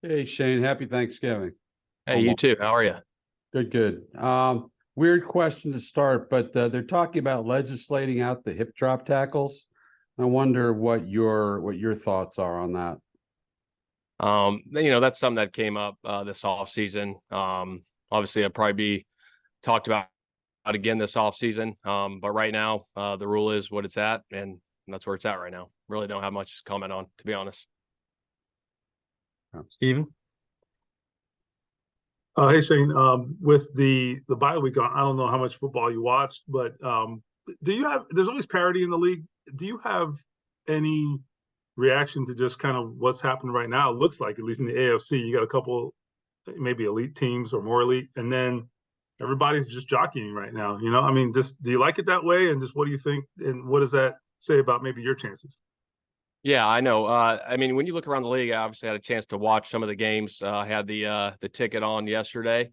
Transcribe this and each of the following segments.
Hey, Shane, happy Thanksgiving. Hey, you too. How are you? Good, good. Weird question to start, but they're talking about legislating out the hip drop tackles. I wonder what your thoughts are on that. That's something that came up this offseason. Obviously, it'll probably be talked about again this offseason. But right now, the rule is what it's at, and that's where it's at right now. Really don't have much to comment on, to be honest. Steven? Hey Shane, with the bye week on, I don't know how much football you watched, but do you have? There's always parity in the league. Do you have any reaction to just kind of what's happening right now? It looks like, at least in the AFC, you got a couple maybe elite teams or more elite, and then everybody's just jockeying right now. I mean, just do you like it that way? And just what do you think? And what does that say about maybe your chances? Yeah, I know. I mean, when you look around the league, I obviously had a chance to watch some of the games. I had the ticket on yesterday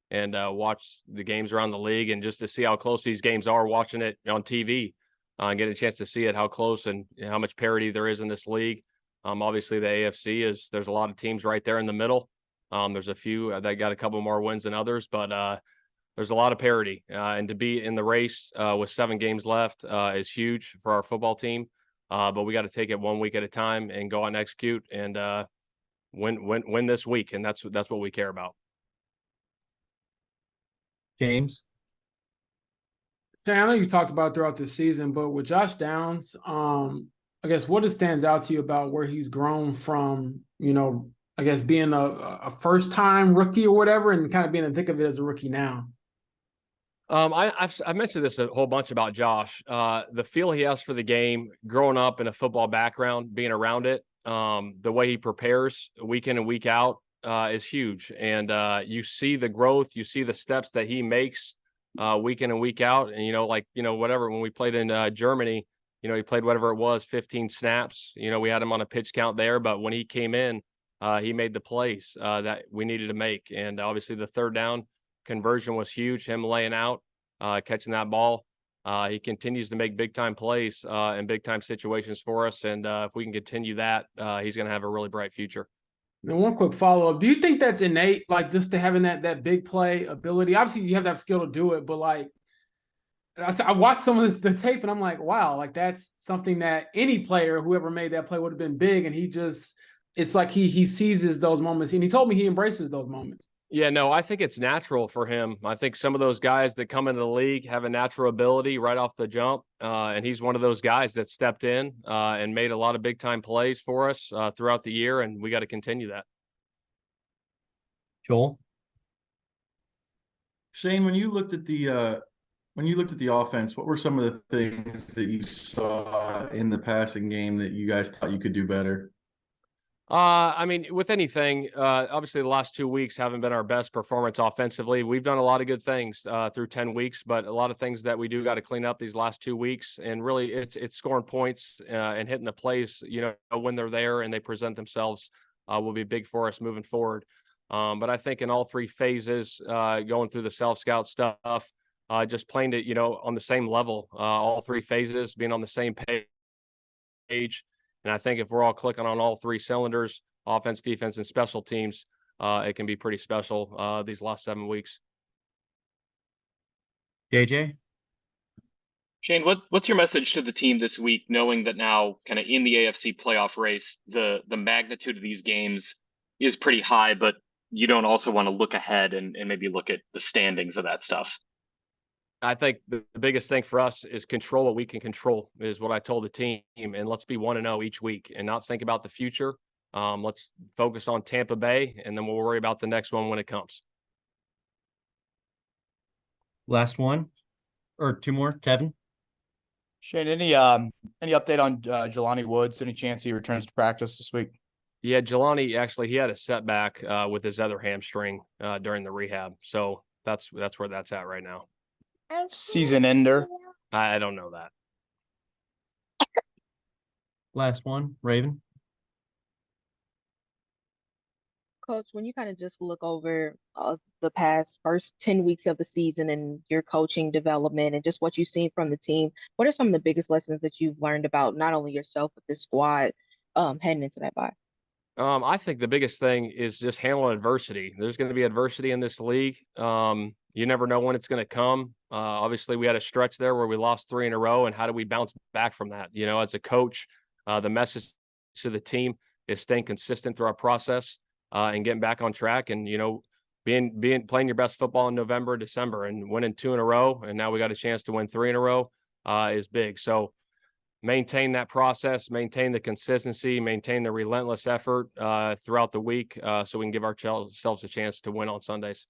and watched the games around the league, and just to see how close these games are, watching it on TV, and get a chance to see it, how close and how much parity there is in this league. Obviously, the AFC there's a lot of teams right there in the middle. There's a few that got a couple more wins than others, but there's a lot of parity. And to be in the race with 7 games left is huge for our football team. But we got to take it 1 week at a time and go out and execute and win this week, and that's what we care about. James? Sam, I know you talked about throughout the season, but with Josh Downs, I guess what stands out to you about where he's grown from, I guess being a first-time rookie or whatever, and kind of being in the thick of it as a rookie now? I've mentioned this a whole bunch about Josh. The feel he has for the game, growing up in a football background, being around it, the way he prepares week in and week out is huge. And you see the growth, you see the steps that he makes week in and week out. And whatever, when we played in Germany, he played whatever it was, 15 snaps. We had him on a pitch count there, but when he came in, he made the plays that we needed to make. And obviously the third down conversion was huge, him laying out, catching that ball. He continues to make big time plays in big time situations for us. And if we can continue that, he's going to have a really bright future. And one quick follow-up. Do you think that's innate, like just to having that big play ability? Obviously, you have to have skill to do it, but like I watched some of the tape and I'm like, wow, like that's something that any player, whoever made that play, would have been big. And it's like he seizes those moments. And he told me he embraces those moments. Yeah, no, I think it's natural for him. I think some of those guys that come into the league have a natural ability right off the jump. And he's one of those guys that stepped in and made a lot of big time plays for us throughout the year. And we got to continue that. Joel? Shane, when you looked at the offense, what were some of the things that you saw in the passing game that you guys thought you could do better? I mean, with anything, obviously the last 2 weeks haven't been our best performance offensively. We've done a lot of good things through 10 weeks, but a lot of things that we do got to clean up these last 2 weeks. And really, it's scoring points and hitting the plays, when they're there and they present themselves will be big for us moving forward. But I think in all 3 phases, going through the self-scout stuff, just playing it, on the same level, all 3 phases, being on the same page. And I think if we're all clicking on all 3 cylinders, offense, defense, and special teams, it can be pretty special these last 7 weeks. JJ? Shane, what's your message to the team this week, knowing that now kind of in the AFC playoff race, the magnitude of these games is pretty high, but you don't also want to look ahead and maybe look at the standings of that stuff? I think the biggest thing for us is control what we can control, is what I told the team. And let's be 1-0 each week and not think about the future. Let's focus on Tampa Bay, and then we'll worry about the next one when it comes. Last one or 2 more, Kevin? Shane, any update on Jelani Woods? Any chance he returns to practice this week? Yeah, Jelani, actually, he had a setback with his other hamstring during the rehab. So that's where that's at right now. Season ender? I don't know that. Last one, Raven? Coach, when you kind of just look over the past first 10 weeks of the season and your coaching development and just what you've seen from the team, what are some of the biggest lessons that you've learned about not only yourself, but the squad heading into that bye? I think the biggest thing is just handling adversity. There's going to be adversity in this league. You never know when it's going to come. Obviously, we had a stretch there where we lost 3 in a row, and how do we bounce back from that? You know, as a coach, the message to the team is staying consistent through our process and getting back on track. And playing your best football in November, December, and winning 2 in a row, and now we got a chance to win 3 in a row is big. So maintain that process, maintain the consistency, maintain the relentless effort throughout the week so we can give ourselves a chance to win on Sundays.